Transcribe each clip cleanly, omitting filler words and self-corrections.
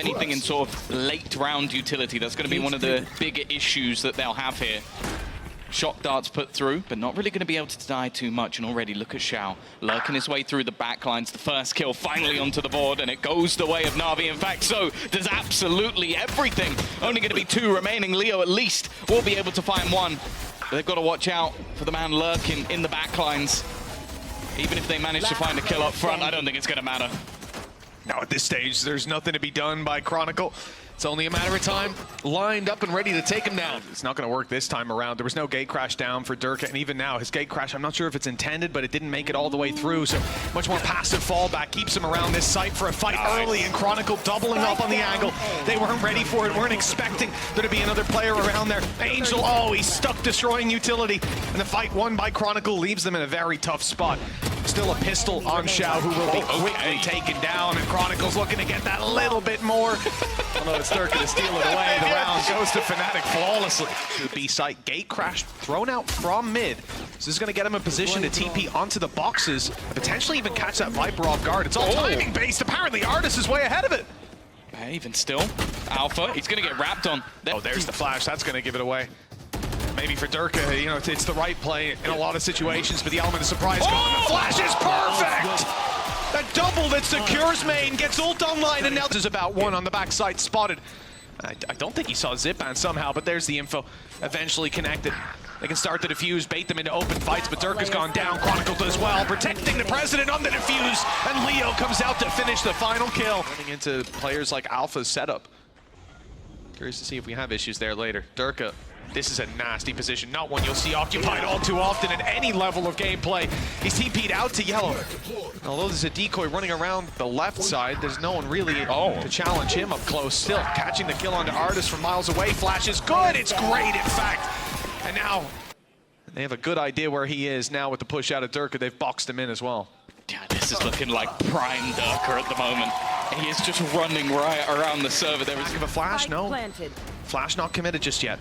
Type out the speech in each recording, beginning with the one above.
Anything in sort of late round utility, that's going to be one of the bigger issues that they'll have here. Shock darts put through, but not really going to be able to deny too much. And already look at Xiao lurking his way through the backlines. The first kill finally onto the board, and it goes the way of NAVI. In fact, so does absolutely everything. Only going to be 2 remaining. Leo at least will be able to find 1. But they've got to watch out for the man lurking in the backlines. Even if they manage to find a kill up front, I don't think it's going to matter. Now at this stage, there's nothing to be done by Chronicle. It's only a matter of time, lined up and ready to take him down. It's not going to work this time around. There was no gate crash down for Durka, and even now, his gate crash, I'm not sure if it's intended, but it didn't make it all the way through, so much more passive fallback keeps him around this site for a fight early, and Chronicle doubling up on the angle. They weren't ready for it, weren't expecting there to be another player around there. Angel, oh, he's stuck destroying utility, and the fight won by Chronicle leaves them in a very tough spot. Still a pistol on Xiao, who will be quickly taken down, and Chronicle's looking to get that a little bit more. Although it's Durka to steal it away, the round goes to Fnatic flawlessly. The B site gate crash thrown out from mid. So this is going to get him in position to TP onto the boxes, and potentially even catch that Viper off guard. It's all timing based. Apparently Artis is way ahead of it. Even still, Alpha, he's going to get wrapped on. Oh, there's the flash. That's going to give it away. Maybe for Durka, you know, it's the right play in a lot of situations, but the element of surprise gone. The flash is perfect! That double that secures main, gets ult online, and now there's about 1 on the backside spotted. I don't think he saw Zipan somehow, but there's the info. Eventually connected. They can start the defuse, bait them into open fights, but Durka's gone down. Chronicle does well, protecting the President on the defuse, and Leo comes out to finish the final kill. Running into players like Alpha's setup. Curious to see if we have issues there later. Durka. This is a nasty position, not one you'll see occupied all too often at any level of gameplay. He's TP'd out to yellow. Although there's a decoy running around the left side, there's no one really to challenge him up close. Still catching the kill onto Artis from miles away. Flash is good, it's great in fact. And now they have a good idea where he is now with the push out of Durka. They've boxed him in as well. Yeah, this is looking like prime Durka at the moment. He is just running right around the server. There is a flash, no. Flash not committed just yet.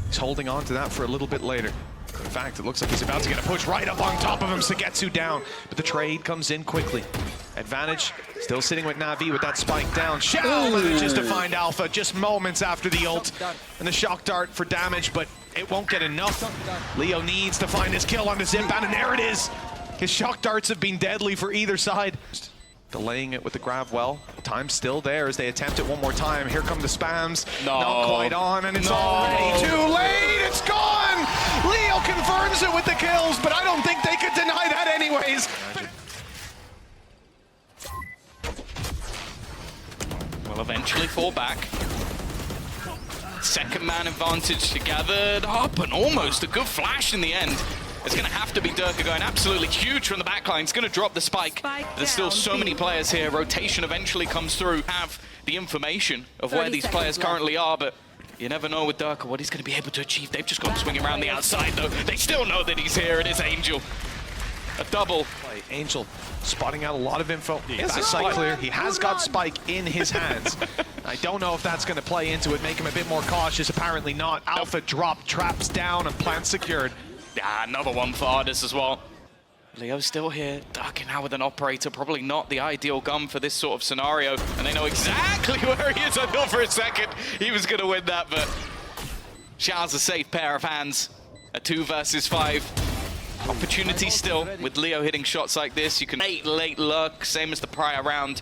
He's holding on to that for a little bit later. In fact, it looks like he's about to get a push right up on top of him. Sagetsu down, but the trade comes in quickly. Advantage still sitting with Navi with that spike down. Xiao manages to find Alpha just moments after the ult. And the shock dart for damage, but it won't get enough. Leo needs to find his kill on the Zipan, and there it is. His shock darts have been deadly for either side. Delaying it with the grab well. Time's still there as they attempt it one more time. Here come the spams. No. Not quite on, and it's already too late. It's gone! Leo confirms it with the kills, but I don't think they could deny that anyways. Will eventually fall back. Second man advantage gathered up, and almost a good flash in the end. It's going to have to be Durka going absolutely huge from the backline. It's going to drop the spike. There's still so many players here. Rotation eventually comes through. Have the information of where these players currently are, but you never know with Durka what he's going to be able to achieve. They've just gone swinging around the outside, though. They still know that he's here. It is Angel. A double. Angel spotting out a lot of info. He has a site clear. He has got spike in his hands. I don't know if that's going to play into it, make him a bit more cautious. Apparently not. Alpha drop, traps down, and plant secured. Yeah, another one for Artis as well. Leo's still here, ducking out with an operator, probably not the ideal gun for this sort of scenario, and they know exactly where he is. I thought for a second he was going to win that, but Xiao's a safe pair of hands. A 2 versus 5. Opportunity still, with Leo hitting shots like this. You can late lurk, same as the prior round.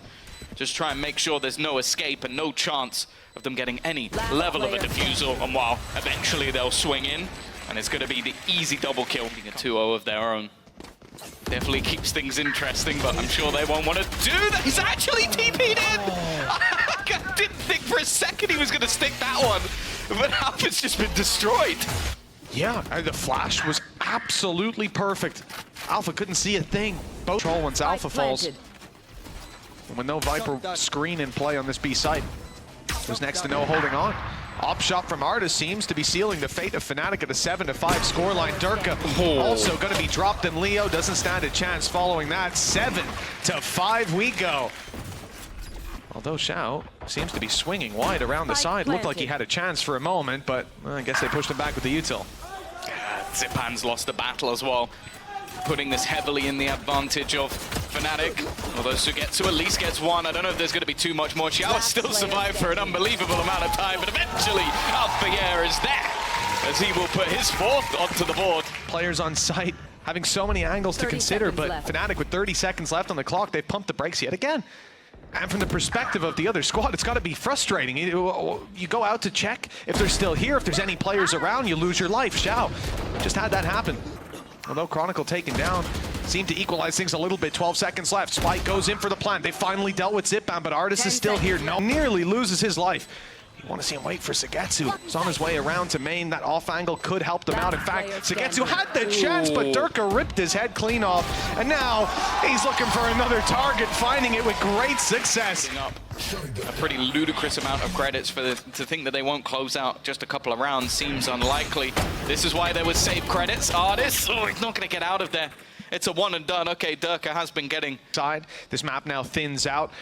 Just try and make sure there's no escape and no chance of them getting any level of a defusal, and while eventually they'll swing in. And it's going to be the easy double kill, being a 2-0 of their own. Definitely keeps things interesting, but I'm sure they won't want to do that. He's actually TP'd in! I didn't think for a second he was going to stick that one, but Alpha's just been destroyed. Yeah, the flash was absolutely perfect. Alpha couldn't see a thing. Both control once Alpha falls. And with no Viper screen in play on this B site, there's next to no holding on. Op shot from Artis seems to be sealing the fate of Fnatic at a 7-5 scoreline. Durka also going to be dropped, and Leo doesn't stand a chance following that. 7-5 we go. Although Xiao seems to be swinging wide around the side. Looked like he had a chance for a moment, but I guess they pushed him back with the util. Zipan's lost the battle as well. putting this heavily in the advantage of Fnatic. Although Sugetsu at least gets one. I don't know if there's going to be too much more. Xiao still survived for an unbelievable amount of time, but eventually Alphayer is there as he will put his fourth onto the board. Players on site having so many angles to consider, but Fnatic with 30 seconds left on the clock, they've pumped the brakes yet again. And from the perspective of the other squad, it's got to be frustrating. You go out to check if they're still here, if there's any players around, you lose your life. Xiao just had that happen. Although Chronicle taken down, seemed to equalize things a little bit. 12 seconds left. Spike goes in for the plant. They finally dealt with Zipban, but Artis is still here. No, nearly loses his life. You want to see him wait for Sugetsu. He's on his way around to main. That off angle could help them out. In fact, Sugetsu had the chance, but Durka ripped his head clean off. And now he's looking for another target, finding it with great success. A pretty ludicrous amount of credits to think that they won't close out just a couple of rounds seems unlikely. This is why there was save credits. Artis, oh, he's not going to get out of there. It's a one and done. Okay, Durka has been getting side. This map now thins out.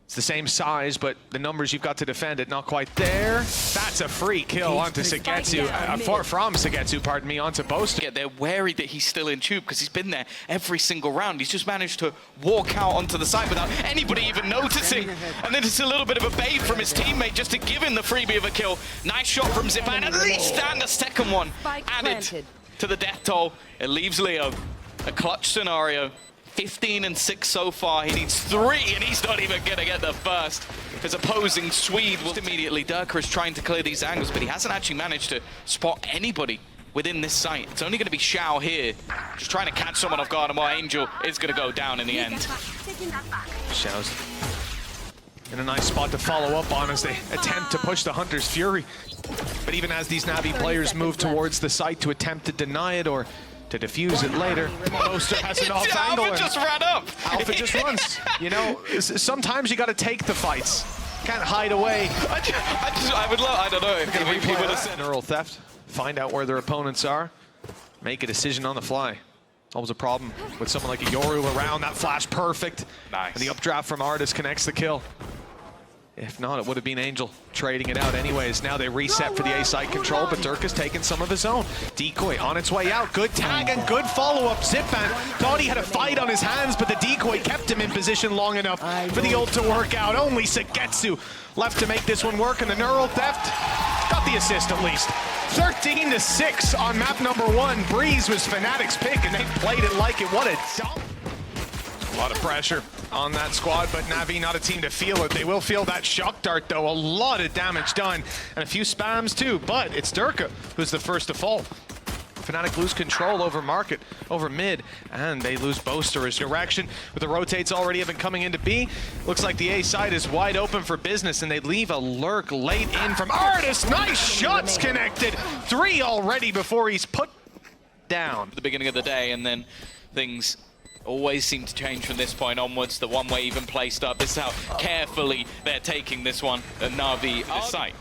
It's the same size, but the numbers you've got to defend it, not quite there. That's a free kill onto Sugetsu, from Sugetsu, pardon me, onto Boaster. Yeah, they're wary that he's still in tube because he's been there every single round. He's just managed to walk out onto the site without anybody even noticing. And then it's a little bit of a bait from his teammate just to give him the freebie of a kill. Nice shot from Zipban, at least, and the second one added to the death toll. It leaves Leo. A clutch scenario. 15 and 6 so far. He needs 3, and he's not even going to get the first. His opposing Swede will immediately. Durka is trying to clear these angles, but he hasn't actually managed to spot anybody within this site. It's only going to be Xiao here, just trying to catch someone off guard, and while Angel is going to go down in the end. Xiao's in a nice spot to follow up on as they attempt to push the Hunter's Fury. But even as these Navi players move towards the site to attempt to deny it or to defuse it later, Boaster has an off angle. Alpha just ran up. Alpha just runs. You know, sometimes you got to take the fights. Can't hide away. I would love, I don't know, if he would have said neural theft, find out where their opponents are, make a decision on the fly. Always a problem with someone like a Yoru around. That flash perfect. Nice. And the updraft from Artis connects the kill. If not, it would have been Angel trading it out anyways. Now they reset for the A site control, but Durka's taking some of his own. Decoy on its way out. Good tag and good follow-up. Zipban thought he had a fight on his hands, but the decoy kept him in position long enough for the ult to work out. Only Sugetsu left to make this one work, and the neural theft got the assist at least. 13 to 6 on map number 1. Breeze was Fnatic's pick, and they played it like it. What a dump. A lot of pressure on that squad, but Navi not a team to feel it. They will feel that shock dart though. A lot of damage done and a few spams too, but it's Durka who's the first to fall. Fnatic lose control over market, over mid, and they lose Boaster as direction with the rotates already have been coming into B. Looks like the A side is wide open for business, and they leave a lurk late in from Artis. Nice shots connected. 3 already before he's put down. At the beginning of the day, and then things always seem to change from this point onwards. The one-way even placed up. This is how carefully they're taking this one, the NAVI site.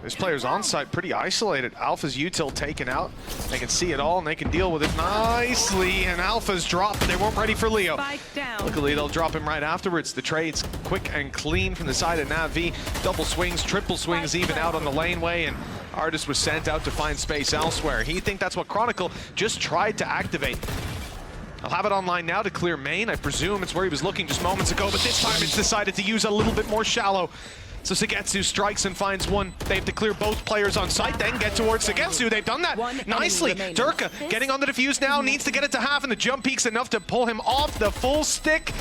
This player's on site pretty isolated. Alpha's util taken out. They can see it all and they can deal with it nicely. And Alpha's dropped. They weren't ready for Leo. Luckily, they'll drop him right afterwards. The trade's quick and clean from the side of NAVI. Double swings, triple swings even out on the laneway. And Artis was sent out to find space elsewhere. He think that's what Chronicle just tried to activate. I'll have it online now to clear main. I presume it's where he was looking just moments ago, but this time it's decided to use a little bit more shallow. So Sugetsu strikes and finds one. They have to clear both players on site, then get towards Sugetsu. They've done that nicely. Durka getting on the defuse now, needs to get it to half, and the jump peak's enough to pull him off the full stick.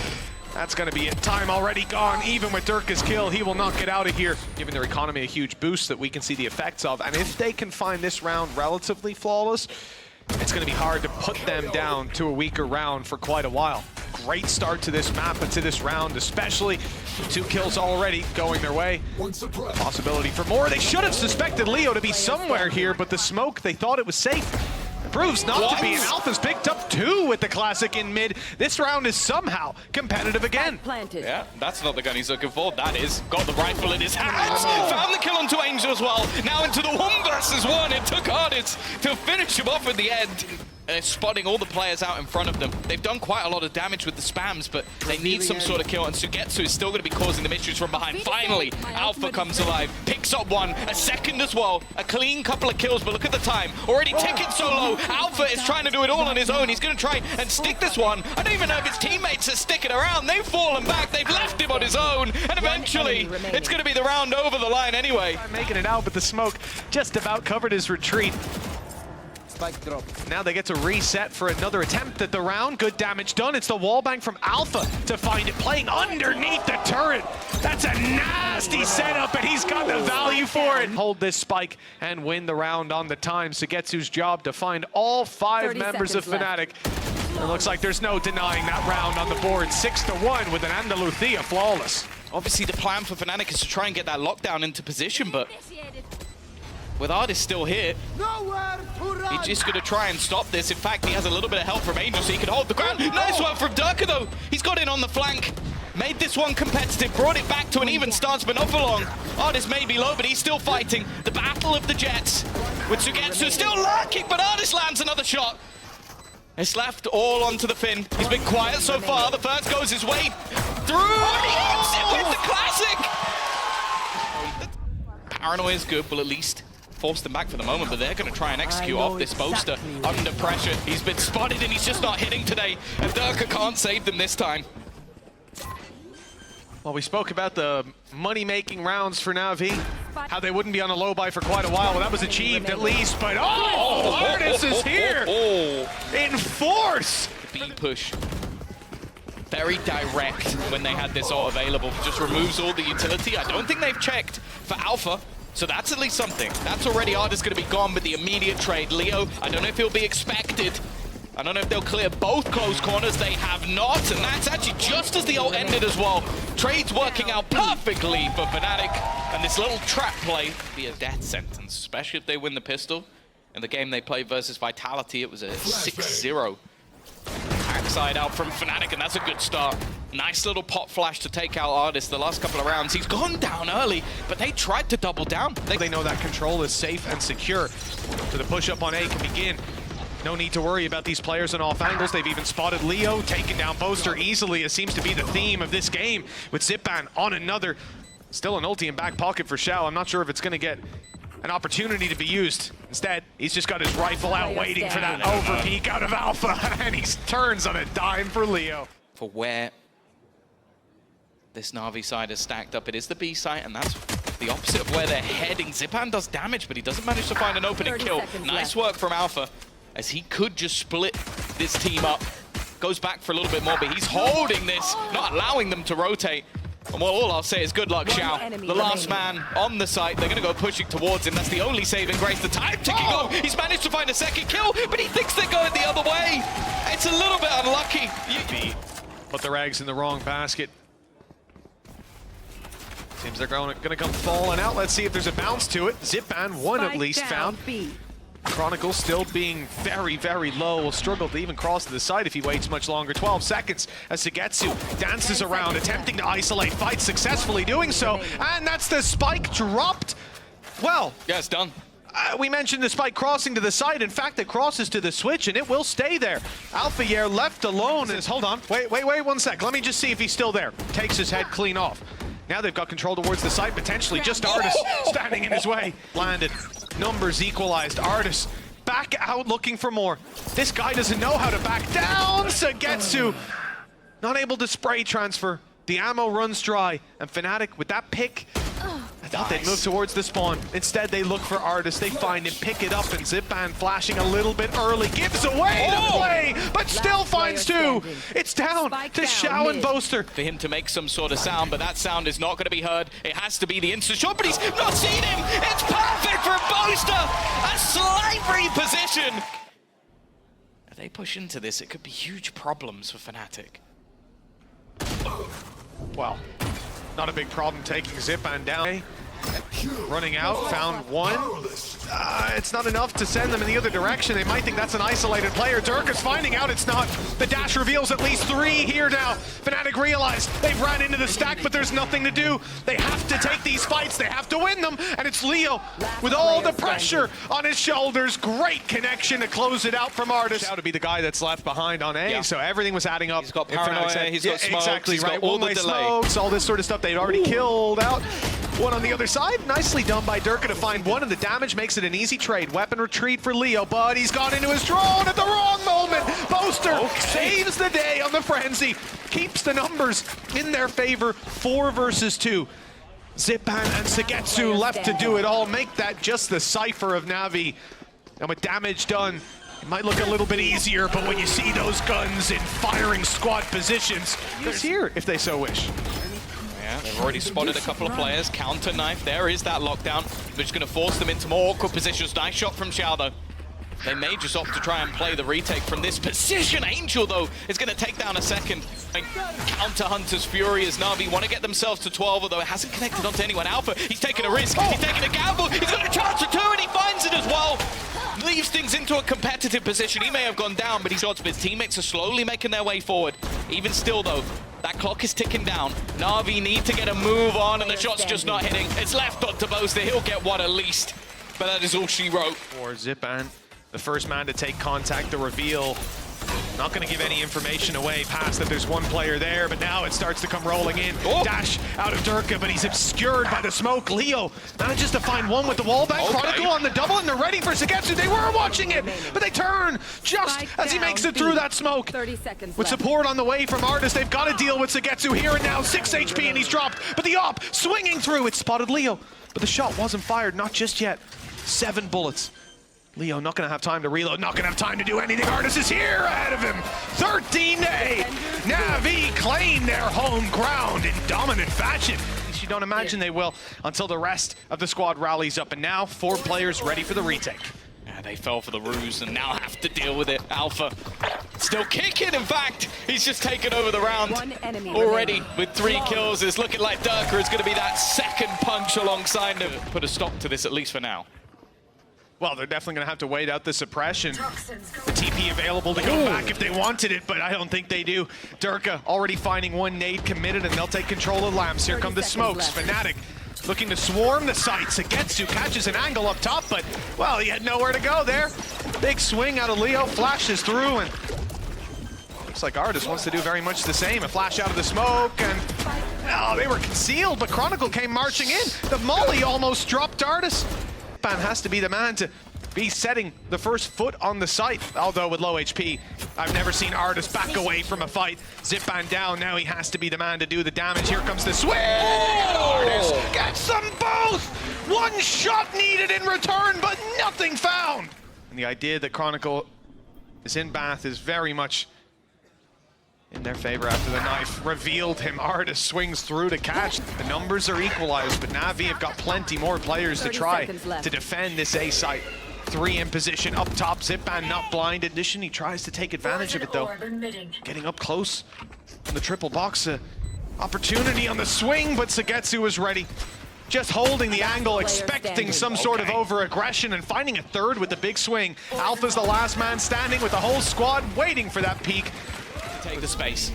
That's going to be it. Time already gone. Even with Durka's kill, he will not get out of here, giving their economy a huge boost that we can see the effects of. And if they can find this round relatively flawless, it's going to be hard to put them down to a weaker round for quite a while. Great start to this map and to this round, especially 2 kills already going their way. Possibility for more. They should have suspected Leo to be somewhere here, but the smoke, they thought it was safe. Proves not to be, and Alpha's picked up 2 with the classic in mid. This round is somehow competitive again. Yeah, that's not the gun he's looking for. That is, got the rifle in his hands. Found the kill onto Angel as well. Now into the 1 versus 1. It took Artis to finish him off at the end. they're spotting all the players out in front of them. They've done quite a lot of damage with the spams, but they need some sort of kill, and Sugetsu is still going to be causing them issues from behind. Finally, Alpha comes alive, picks up one, a second as well, a clean couple of kills, but look at the time. Already ticking so low. Alpha is trying to do it all on his own. He's going to try and stick this one. I don't even know if his teammates are sticking around. They've fallen back. They've left him on his own, and eventually, it's going to be the round over the line anyway. Making it out, but the smoke just about covered his retreat. Spike drop. Now they get to reset for another attempt at the round. Good damage done. It's the wallbang from Alpha to find it, playing underneath the turret. That's a nasty setup, and he's got the value for it. Hold this spike and win the round on the time. Sugetsu's job to find all 5 members of Fnatic. It looks like there's no denying that round on the board. 6-1 with an Andalucia flawless. Obviously, the plan for Fnatic is to try and get that lockdown into position, but with Artist still here, he's just going to try and stop this. In fact, he has a little bit of help from Angel, so he can hold the ground. Nice work from Durka, though. He's got in on the flank. Made this one competitive, brought it back to an even stance, but not for long. Artist may be low, but he's still fighting. The battle of the Jets with Sugetsu still lurking, but Artist lands another shot. It's left all onto the Finn. He's been quiet so far. The first goes his way through, and he hits it with the classic. Paranoia is good, will at least force them back for the moment, but they're going to try and execute off this boaster under pressure. He's been spotted and he's just not hitting today, and Durka can't save them this time. Well, we spoke about the money-making rounds for NAVI, how they wouldn't be on a low buy for quite a while. Well, that was achieved at least, but Artist is here in force. B push. Very direct when they had this ult available. Just removes all the utility. I don't think they've checked for Alpha, so that's at least something. That's already Artist going to be gone with the immediate trade. Leo, I don't know if he'll be expected. I don't know if they'll clear both close corners. They have not, and that's actually just as the ult ended as well. Trade's working out perfectly for Fnatic, and this little trap play be a death sentence, especially if they win the pistol. In the game they played versus Vitality, it was a 6-0. Backside out from Fnatic, and that's a good start. Nice little pop flash to take out Artist the last couple of rounds. He's gone down early, but they tried to double down. They know that control is safe and secure, so the push-up on A can begin. No need to worry about these players on off angles. They've even spotted Leo, taking down Boaster easily. It seems to be the theme of this game, with Zipan on another. Still an ulti in back pocket for Shao. I'm not sure if it's going to get an opportunity to be used. Instead, he's just got his rifle out waiting for that overpeak out of Alpha, and he turns on a dime for Leo. For where this Na'Vi side is stacked up, it is the B site, and that's the opposite of where they're heading. Zipan does damage, but he doesn't manage to find an opening kill. Nice work from Alpha, as he could just split this team up. Goes back for a little bit more, but he's holding this, not allowing them to rotate. And well, all I'll say is good luck, Shao. The last man on the site. They're going to go pushing towards him. That's the only saving grace. The time ticking low. He's managed to find a second kill, but he thinks they're going the other way. It's a little bit unlucky. Put their eggs in the wrong basket. Seems they're going to come falling out. Let's see if there's a bounce to it. Zipan, one at least found. Chronicle still being very, very low. Will struggle to even cross to the side if he waits much longer. 12 seconds as Sugetsu dances around, attempting to isolate, fights successfully doing so. And that's the spike dropped. Well, yeah, it's done. We mentioned the spike crossing to the side. In fact, it crosses to the switch, and it will stay there. Alpha Yer left alone. Hold on. Wait 1 sec. Let me just see if he's still there. Takes his head clean off. Now they've got control towards the site, potentially. Just Artist standing in his way. Landed. Numbers equalized. Artist back out looking for more. This guy doesn't know how to back down. Sugetsu not able to spray transfer. The ammo runs dry. And Fnatic with that pick, I thought they'd move towards the spawn. Instead, they look for Artist. They find him, pick it up, and Zipan flashing a little bit early. Gives away the play, but still finds two. It's down to Shao and Boaster. For him to make some sort of sound, but that sound is not going to be heard. It has to be the instant shot, but he's not seen him. It's perfect for Boaster. A slight reposition. If they push into this, it could be huge problems for Fnatic. Well, not a big problem taking Zipan down. Running out, found one. It's not enough to send them in the other direction. They might think that's an isolated player. Dirk is finding out it's not. The dash reveals at least 3 here now. Fnatic realize they've ran into the stack, but there's nothing to do. They have to take these fights. They have to win them. And it's Leo with all the pressure on his shoulders. Great connection to close it out from Artis. Out to be the guy that's left behind on A, so everything was adding up. He's got paranoia, he's got smokes, exactly he's right. got all the One-way delay. smokes, all this sort of stuff they'd already killed out. One on the other side, nicely done by Durka to find one, and the damage makes it an easy trade. Weapon retreat for Leo, but he's gone into his drone at the wrong moment. Boaster saves the day on the frenzy, keeps the numbers in their favor, 4 versus 2. Zipan and Sagetsu left to do it all, make that just the cipher of Navi. And with damage done, it might look a little bit easier, but when you see those guns in firing squad positions, he's here if they so wish. Yeah, they've already spotted a couple of players. Counter knife, there is that lockdown, which is going to force them into more awkward positions. Nice shot from Xiao, though. They may just opt to try and play the retake from this position. Angel, though, is going to take down a second. Counter Hunter's Fury as Navi want to get themselves to 12, although it hasn't connected onto anyone. Alpha, he's taking a risk, he's taking a gamble, he's got a chance to 2, and he finds it as well. Leaves things into a competitive position. He may have gone down, but his teammates are slowly making their way forward. Even still, though, that clock is ticking down. Na'Vi need to get a move on, and the shot's just not hitting. It's left Dr. Boaster. He'll get one at least, but that is all she wrote. For Zipan, the first man to take contact, the reveal. Not going to give any information away past that there's one player there, but now it starts to come rolling in. Dash out of Durka, but he's obscured by the smoke. Leo manages to find one with the wallbang. Chronicle on the double, and they're ready for Sagetsu. They were watching it, but they turn just as he makes it through that smoke. 30 seconds With left. support on the way from Artis, they've got to deal with Sagetsu here and now. 6 HP and he's dropped, but the op swinging through. It spotted Leo, but the shot wasn't fired, not just yet. 7 bullets. Leo not going to have time to reload, not going to have time to do anything. Artis is here ahead of him. 13-8. Navi claim their home ground in dominant fashion. You don't imagine they will until the rest of the squad rallies up. And now 4 players ready for the retake. Yeah, they fell for the ruse and now have to deal with it. Alpha still kicking, in fact. He's just taken over the round already with 3 kills. It's looking like Durka is going to be that second punch alongside him. Put a stop to this, at least for now. Well, they're definitely going to have to wait out the suppression. The TP available to go back if they wanted it, but I don't think they do. Durka already finding 1 nade committed, and they'll take control of lamps. Here come the smokes. Fnatic looking to swarm the site. Sagetsu catches an angle up top, but, well, he had nowhere to go there. Big swing out of Leo, flashes through, and looks like Artis wants to do very much the same. A flash out of the smoke, and, oh, they were concealed, but Chronicle came marching in. The molly almost dropped Artis. Zipan has to be the man to be setting the first foot on the site, although with low HP, I've never seen Artis back away from a fight. Zipan down, now he has to be the man to do the damage. Here comes the swing! Artis gets them both! 1 shot needed in return, but nothing found! And the idea that Chronicle is in Bath is very much in their favor after the knife revealed him. Artis swings through to catch. The numbers are equalized, but Navi have got plenty more players to try to defend this A site. 3 in position up top. Zipan not blind. In addition, he tries to take advantage of it though. Getting up close on the triple box. Opportunity on the swing, but Sagetsu is ready. Just holding the angle, expecting some sort of over-aggression, and finding a third with the big swing. Alpha's the last man standing with the whole squad waiting for that peak. Take the space.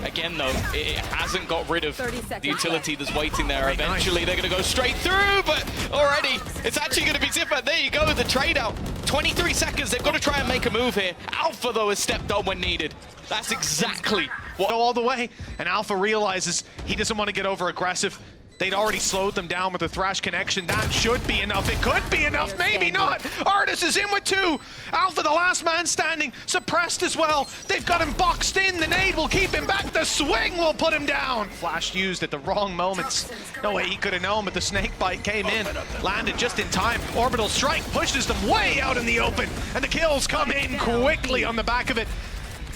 Again, though, it hasn't got rid of the utility that's waiting there. Eventually, they're going to go straight through, but already, it's actually going to be Zipan. There you go, the trade out. 23 seconds, they've got to try and make a move here. Alpha, though, has stepped on when needed. That's exactly what... Go all the way, and Alpha realizes he doesn't want to get over-aggressive. They'd already slowed them down with a Thrash connection. That should be enough. It could be enough, maybe not. Artis is in with 2. Alpha, the last man standing, suppressed as well. They've got him boxed in. The nade will keep him back. The swing will put him down. Flash used at the wrong moments. No way he could have known, but the snake bite came in. Landed just in time. Orbital strike pushes them way out in the open. And the kills come in quickly on the back of it.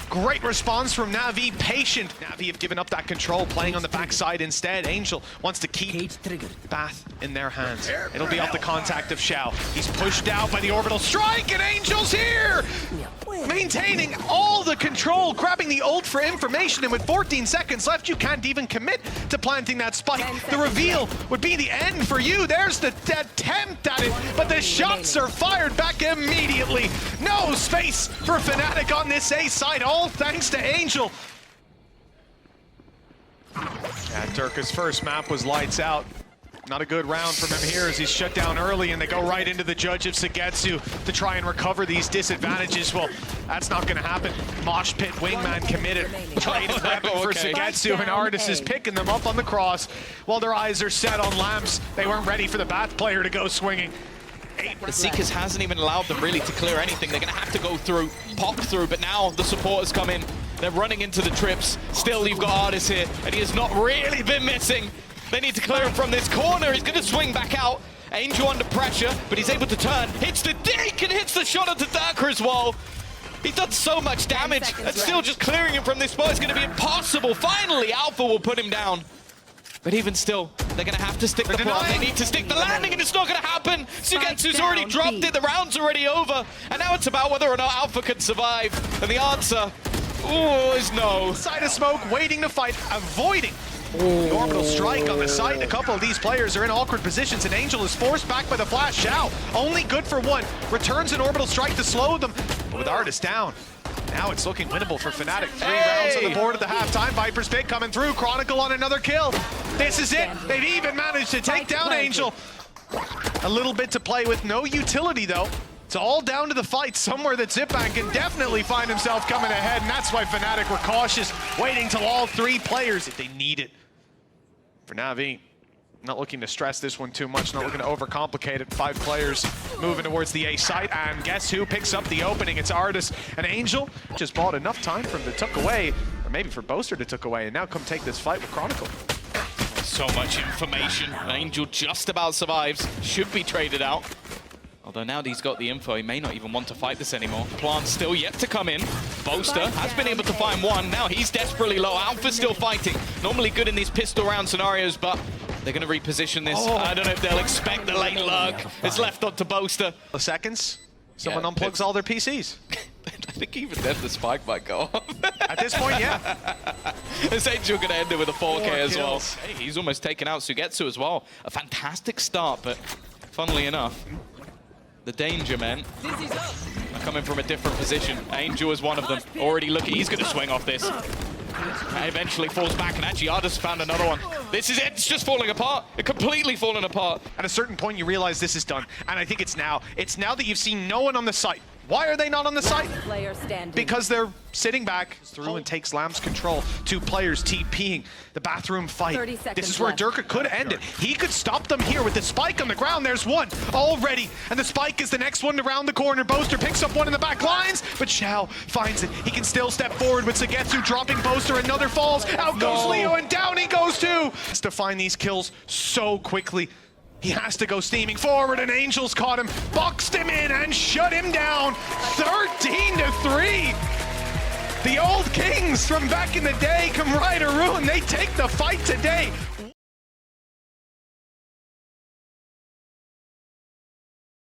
Great response from Navi, patient. Navi have given up that control, playing on the backside instead. Angel wants to keep Bath in their hands. It'll be off the contact of Xiao. He's pushed out by the orbital strike, and Angel's here! maintaining all the control, grabbing the ult for information, and with 14 seconds left, you can't even commit to planting that spike. The reveal would be the end for you. There's the attempt at it, but the shots are fired back immediately. No space for Fnatic on this A side, all thanks to Angel. Yeah, Durka's first map was lights out. Not a good round from him here as he's shut down early, and they go right into the judge of Sugetsu to try and recover these disadvantages. Well, that's not going to happen. Mosh Pit Wingman committed. Traded weapon for Sugetsu, and Artis is picking them up on the cross while their eyes are set on lamps. They weren't ready for the Bath player to go swinging. The Seekers hasn't even allowed them really to clear anything. They're going to have to go through, pop through, but now the supporters come in. They're running into the trips. Still, you've got Artis here, and he has not really been missing. They need to clear him from this corner. He's going to swing back out. Angel under pressure, but he's able to turn. Hits the deke and hits the shot onto Durka as well. He's done so much damage, and still just clearing him from this spot is going to be impossible. Finally, Alpha will put him down. But even still, they're going to have to stick the plot. They need to stick the landing, and it's not going to happen. Sugetsu's already dropped it. The round's already over. And now it's about whether or not Alpha can survive. And the answer, is no. Side of smoke, waiting to fight, avoiding the orbital strike on the site. A couple of these players are in awkward positions, and Angel is forced back by the flash. Shao, only good for one, returns an orbital strike to slow them. But with Artis down, now it's looking winnable for Fnatic. 3 rounds on the board at the halftime. Viper's pick coming through. Chronicle on another kill. This is it. They've even managed to take down Angel. A little bit to play with, no utility though. It's all down to the fight, somewhere that Zipman can definitely find himself coming ahead, and that's why Fnatic were cautious, waiting till all 3 players if they need it. For NAVI, not looking to stress this one too much, not looking to overcomplicate it. 5 players moving towards the A site, and guess who picks up the opening? It's Artis. And Angel just bought enough time for him to tuck away, or maybe for Boaster to tuck away, and now come take this fight with Chronicle. So much information. Angel just about survives. Should be traded out. Although now that he's got the info, he may not even want to fight this anymore. Plant's still yet to come in. Boaster has been able to find one. Now he's desperately low. Alpha's still fighting. Normally good in these pistol round scenarios, but they're going to reposition this. I don't know if they'll expect the late lurk. It's left up to Boaster. Seconds, someone unplugs all their PCs. I think even then the spike might go off. At this point, yeah. Is Angel going to end it with a 4K as well? kills. Hey, he's almost taken out Sugetsu as well. A fantastic start, but funnily enough, the danger men are coming from a different position. Angel is one of them. Already looking, he's going to swing off this. Eventually falls back, and actually Artis found another one. This is it, it's just falling apart. It's completely falling apart. At a certain point, you realize this is done, and I think it's now. It's now that you've seen no one on the site. Why are they not on the site? Because they're sitting back through and takes Lamb's control. 2 players TPing the bathroom fight. This is where Durka could end it. He could stop them here with the spike on the ground. There's one already, and the spike is the next one around the corner. Boaster picks up one in the back lines, but Shao finds it. He can still step forward with Sugetsu dropping Boaster. Another falls. Out goes Leo, and down he goes too. Has to find these kills so quickly. He has to go steaming forward, and Angel's caught him, boxed him in, and shut him down. 13-3. The old kings from back in the day come right to ruin. They take the fight today.